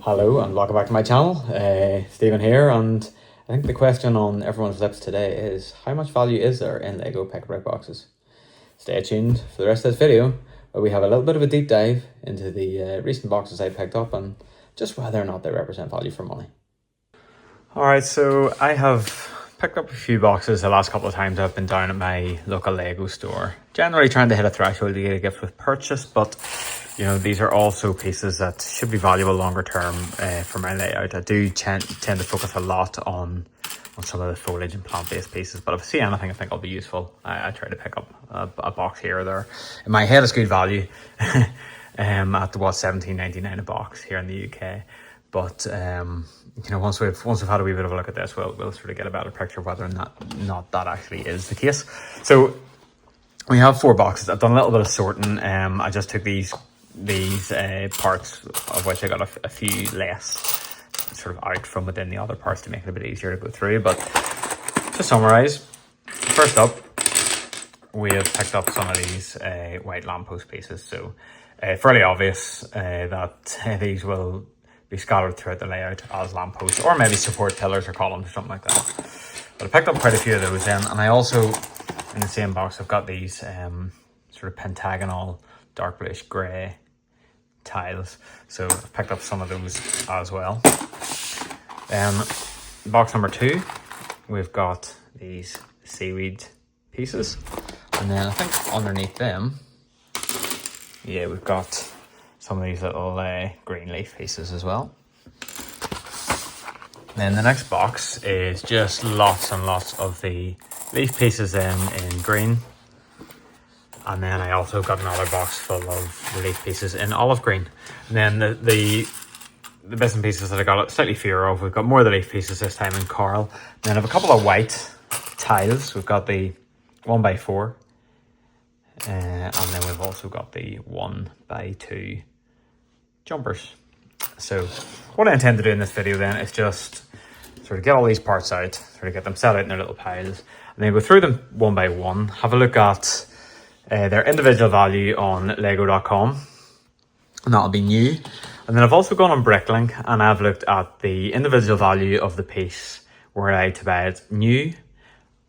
Hello and welcome back to my channel. Stephen here, and I think the question on everyone's lips today is how much value is there in Lego pick-a-brick boxes? Stay tuned for the rest of this video where we have a little bit of a deep dive into the recent boxes I picked up and just whether or not they represent value for money. Alright, so I have picked up a few boxes the last couple of times I've been down at my local Lego store. Generally trying to hit a threshold to get a gift with purchase, but you know, these are also pieces that should be valuable longer term for my layout. I do tend to focus a lot on some of the foliage and plant-based pieces, but if I see anything I think will be useful, I try to pick up a box here or there. In my head, it's good value at what, $17.99 a box here in the UK. But you know, once we've had a wee bit of a look at this, we'll sort of get a better picture of whether or not that actually is the case. So we have 4 boxes. I've done a little bit of sorting. I just took these parts, of which I got a few less sort of out from within the other parts to make it a bit easier to go through. But to summarize, first up, we have picked up some of these white lamppost pieces. So fairly obvious that these will be scattered throughout the layout as lampposts, or maybe support pillars or columns or something like that. But I picked up quite a few of those then, and I also, in the same box, I've got these sort of pentagonal dark bluish grey tiles. So I've picked up some of those as well. Box number 2, we've got these seaweed pieces. And then I think underneath them, yeah, we've got some of these little green leaf pieces as well. Then the next box is just lots and lots of the leaf pieces in green. And then I also got another box full of the leaf pieces in olive green. And then the bits and pieces that I got slightly fewer of, we've got more of the leaf pieces this time in coral. Then I have a couple of white tiles. We've got the 1x4. And then we've also got the 1x2 jumpers. So what I intend to do in this video then is just sort of get all these parts out, sort of get them set out in their little piles, and then go through them one by one, have a look at their individual value on lego.com, and that'll be new. And then I've also gone on BrickLink and I've looked at the individual value of the piece were I to buy it new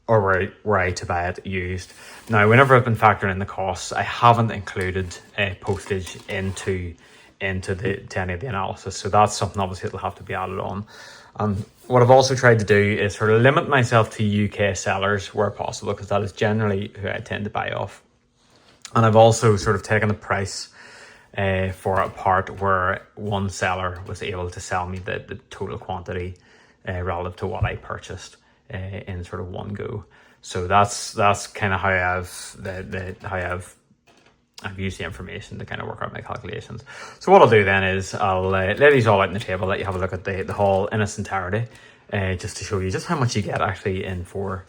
or were I to buy it used. Now, whenever I've been factoring in the costs, I haven't included postage into any of the analysis, so that's something obviously that'll have to be added on. And what I've also tried to do is sort of limit myself to UK sellers where possible, because that is generally who I tend to buy off. And I've also sort of taken the price for a part where one seller was able to sell me the total quantity relative to what I purchased in sort of one go. So that's kind of how I've used the information to kind of work out my calculations. So what I'll do then is I'll lay these all out on the table, let you have a look at the haul in its entirety, just to show you just how much you get actually in four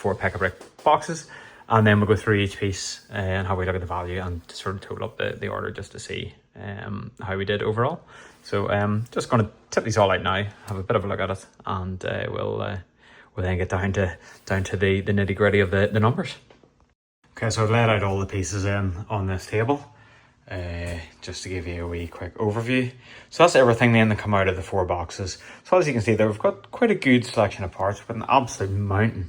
pick-a-brick boxes. And then we'll go through each piece and how we look at the value and sort of total up the order just to see how we did overall. So just going to tip these all out now, have a bit of a look at it, and we'll then get down to the nitty-gritty of the numbers. Okay, so I've laid out all the pieces in on this table, just to give you a wee quick overview. So that's everything then that come out of the 4 boxes. So as you can see there, we've got quite a good selection of parts. We've got an absolute mountain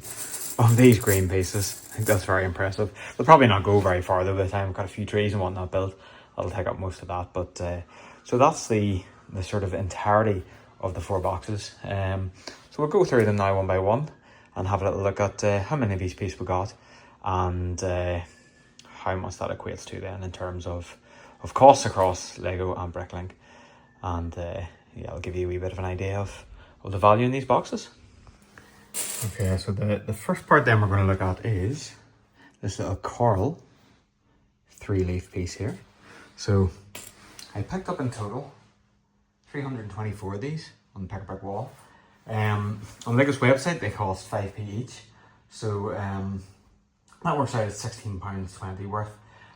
of these green pieces. I think that's very impressive. They'll probably not go very far though by the time we've got a few trees and whatnot built. That'll take up most of that. But so that's the sort of entirety of the 4 boxes. So we'll go through them now one by one and have a little look at how many of these pieces we got, and how much that equates to then in terms of costs across Lego and BrickLink. And yeah, I'll give you a wee bit of an idea of the value in these boxes. Okay, so the first part then we're going to look at is this little coral 3-leaf piece here. So I picked up in total 324 of these on the pick-a-brick wall. On Lego's website they cost 5p each, so that works out at £16.20 worth.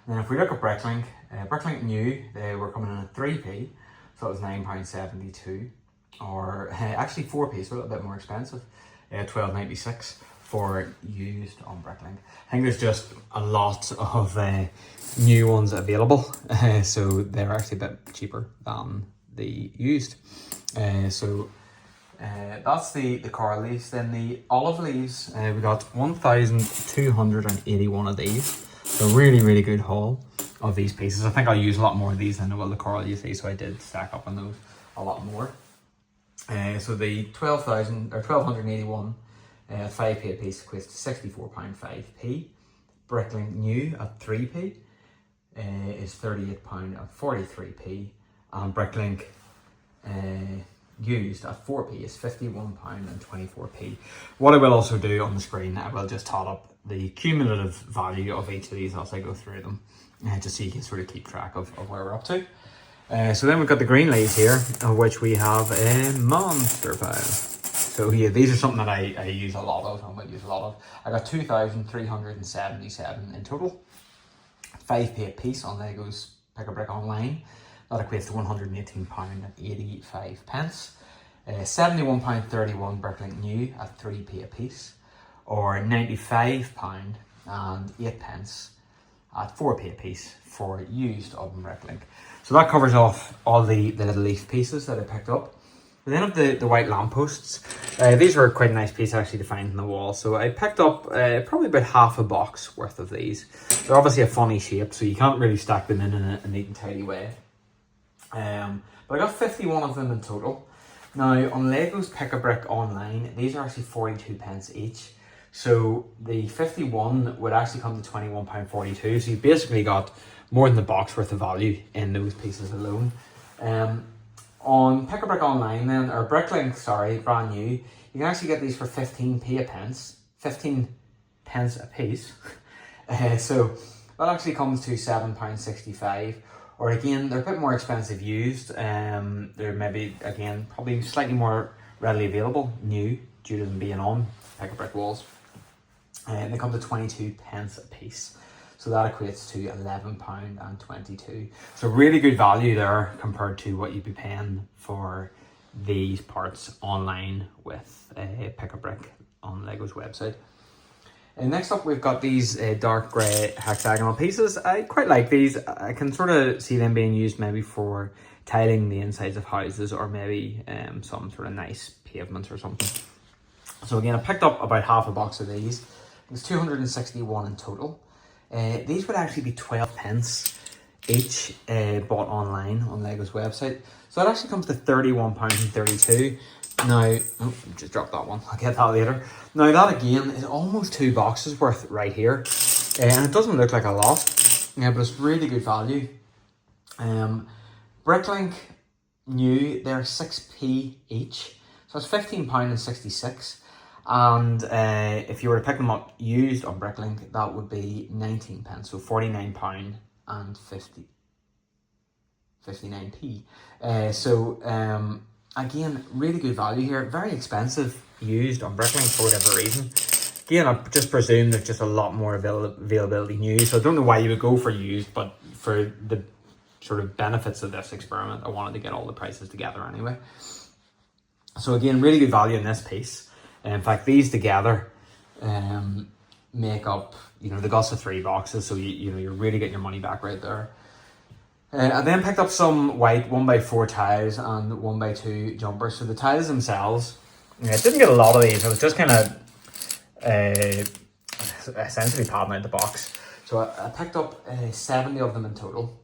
And then if we look at BrickLink, BrickLink new, they were coming in at 3p, so it was £9.72, or actually 4p, so a little bit more expensive, £12.96 for used on BrickLink. I think there's just a lot of new ones available, so they're actually a bit cheaper than the used. That's the coral leaves. Then the olive leaves, we got 1,281 of these. So really good haul of these pieces. I think I'll use a lot more of these than I will the coral, you see, so I did stack up on those a lot more. So the 1,281 5p a piece equates to £64.5p. BrickLink new at 3p is £38.43p, and BrickLink used at 4p is £51.24p. What I will also do on the screen, I will just tot up the cumulative value of each of these as I go through them, just so you can sort of keep track of where we're up to. So then we've got the green leaves here, of which we have a monster pile. So yeah, these are something that I use a lot of, and will use a lot of. I got 2,377 in total. 5p a piece on Lego's Pick a Brick online. That equates to £118.85. £71.31 BrickLink new at 3p a piece, or £95.08 at 4p a piece for used of BrickLink. So that covers off all the little leaf pieces that I picked up. We then have the white lampposts. These were quite a nice piece actually to find in the wall. So I picked up probably about half a box worth of these. They're obviously a funny shape, so you can't really stack them in a neat and tidy way. But I got 51 of them in total. Now on Lego's Pick a Brick online, these are actually 42 pence each. So the 51 would actually come to £21.42. So you basically got more than the box worth of value in those pieces alone. On Pick a Brick online then, or BrickLink, sorry, brand new, you can actually get these for 15p a piece. So that actually comes to £7.65. Or again, they're a bit more expensive used. They're maybe, again, probably slightly more readily available new due to them being on Pick a Brick walls. They come to 22 pence a piece. So that equates to £11.22. So really good value there compared to what you'd be paying for these parts online with Pick a Brick on Lego's website. And next up, we've got these dark grey hexagonal pieces. I quite like these. I can sort of see them being used maybe for tiling the insides of houses, or maybe some sort of nice pavements or something. So again, I picked up about half a box of these. It's 261 in total. These would actually be 12 pence each, bought online on Lego's website. So that actually comes to £31.32. Now, just dropped that one. I'll get that later. Now that again is almost 2 boxes worth right here. And it doesn't look like a lot, but it's really good value. BrickLink new, they're 6p each. So it's £15.66. And if you were to pick them up used on BrickLink, that would be 19 pence, so £49.59p. Again, really good value here. Very expensive used on BrickLink for whatever reason. Again, I just presume there's just a lot more availability new. So I don't know why you would go for used, but for the sort of benefits of this experiment, I wanted to get all the prices together anyway. So again, really good value in this piece. In fact, these together make up, the cost of 3 boxes. So you're really getting your money back right there. I then picked up some white 1x4 tiles and 1x2 jumpers. So the tiles themselves, I didn't get a lot of these. I was just kind of essentially padding out the box. So I picked up 70 of them in total.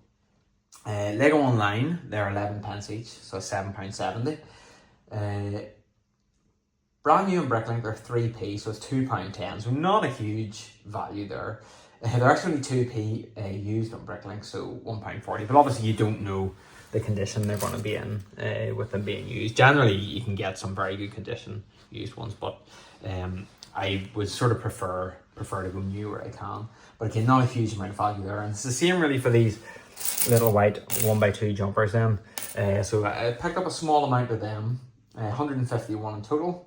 Lego online, they're 11 pence each, so £7.70. Brand new in BrickLink, they're 3p, so it's £2.10, so not a huge value there. They're actually 2p used on BrickLink, so £1.40, but obviously you don't know the condition they're going to be in with them being used. Generally, you can get some very good condition used ones, but I would sort of prefer to go new where I can. But again, not a huge amount of value there, and it's the same really for these little white 1x2 jumpers then. So I picked up a small amount of them, 151 in total.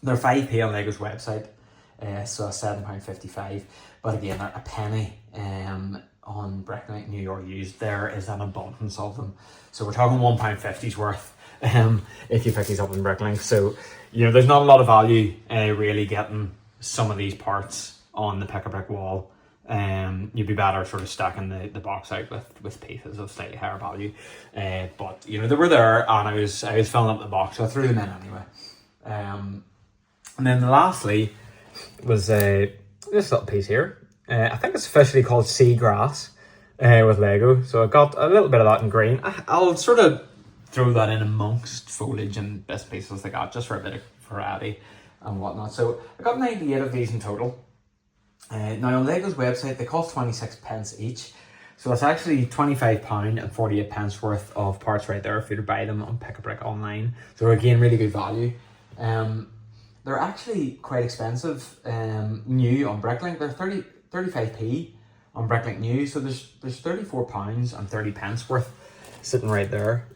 They're 5p on Lego's website, so £7.55. But again, a penny on BrickLink new or used. There is an abundance of them. So we're talking £1.50's worth if you pick these up in BrickLink. So, there's not a lot of value really getting some of these parts on the Pick a Brick wall you'd be better sort of stacking the box out with pieces of slightly higher value. But you know, they were there, and I was filling up the box, so I threw them in anyway. And then lastly was this little piece here. I think it's officially called Seagrass with Lego. So I got a little bit of that in green. I'll sort of throw that in amongst foliage and bits and pieces like that, just for a bit of variety and whatnot. So I got 98 of these in total. Now on Lego's website, they cost 26 pence each. So that's actually £25 and 48 pence worth of parts right there if you were to buy them on Pick a Brick online. So again, really good value. They're actually quite expensive new on BrickLink. They're 35p on BrickLink new. So there's £34 and 30 pence worth sitting right there.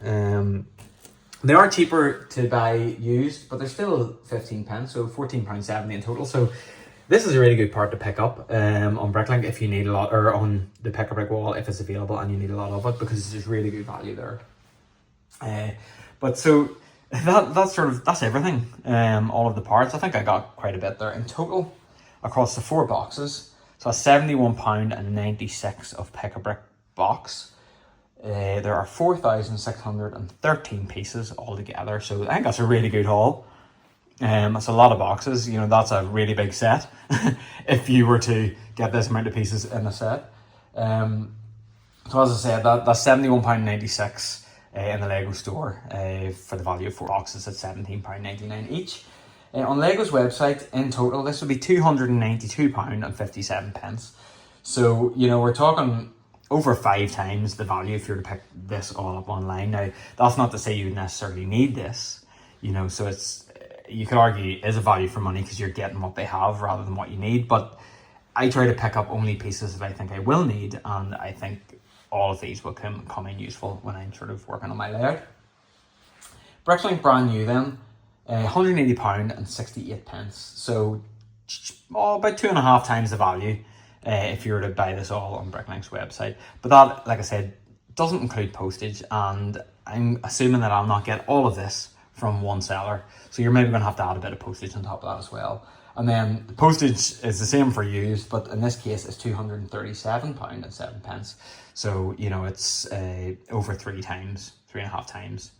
They are cheaper to buy used, but they're still 15 pence, so £14.70 in total. So this is a really good part to pick up on BrickLink if you need a lot, or on the Pick a Brick wall if it's available and you need a lot of it, because there's really good value there. But so that's everything. All of the parts. I think I got quite a bit there in total across the 4 boxes. So £71.96 of Pick a Brick box. There are 4,613 pieces altogether, so I think that's a really good haul. That's a lot of boxes. You know, that's a really big set if you were to get this amount of pieces in a set. So as I said, that's £71.96 in the Lego store for the value of 4 boxes at £17.99 each. On Lego's website, in total, this would be £292 and 57 pence. So, you know, we're talking over 5 times the value if you were to pick this all up online. Now, that's not to say you necessarily need this, you know, so it's, you could argue it is a value for money because you're getting what they have rather than what you need. But I try to pick up only pieces that I think I will need, and I think all of these will come in useful when I'm sort of working on my layout. BrickLink brand new then, £180 and 68 pence. So about 2.5 times the value if you were to buy this all on BrickLink's website. But that, like I said, doesn't include postage, and I'm assuming that I'll not get all of this from one seller. So you're maybe going to have to add a bit of postage on top of that as well. And then the postage is the same for used, but in this case it's £237 and 7 pence. So, you know, it's over 3.5 times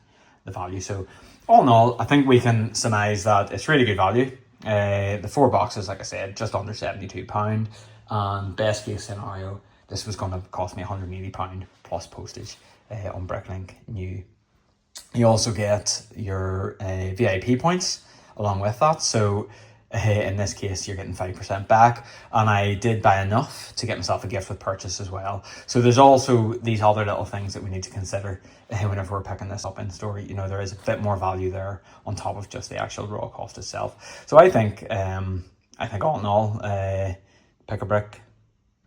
the value. So all in all, I think we can surmise that it's really good value. The 4 boxes, like I said, just under £72. And best case scenario, this was going to cost me £180 plus postage on BrickLink new. You also get your VIP points along with that. So in this case, you're getting 5% back. And I did buy enough to get myself a gift with purchase as well. So there's also these other little things that we need to consider whenever we're picking this up in store. You know, there is a bit more value there on top of just the actual raw cost itself. So I think all in all, Pick a Brick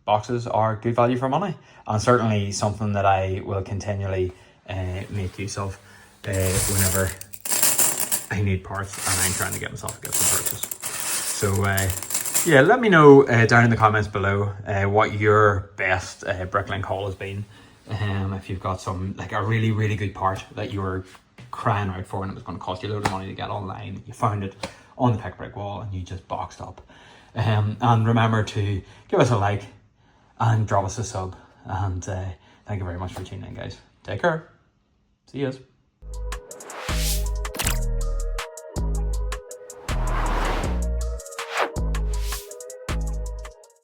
boxes are good value for money, and certainly something that I will continually make use of whenever I need parts and I'm trying to get myself a gift with purchase. So yeah, let me know down in the comments below what your best BrickLink haul has been. If you've got some, like a really, really good part that you were crying out for and it was going to cost you a load of money to get online, you found it on the Pick a Brick wall and you just boxed up. And remember to give us a like and drop us a sub. And thank you very much for tuning in, guys. Take care. See yous.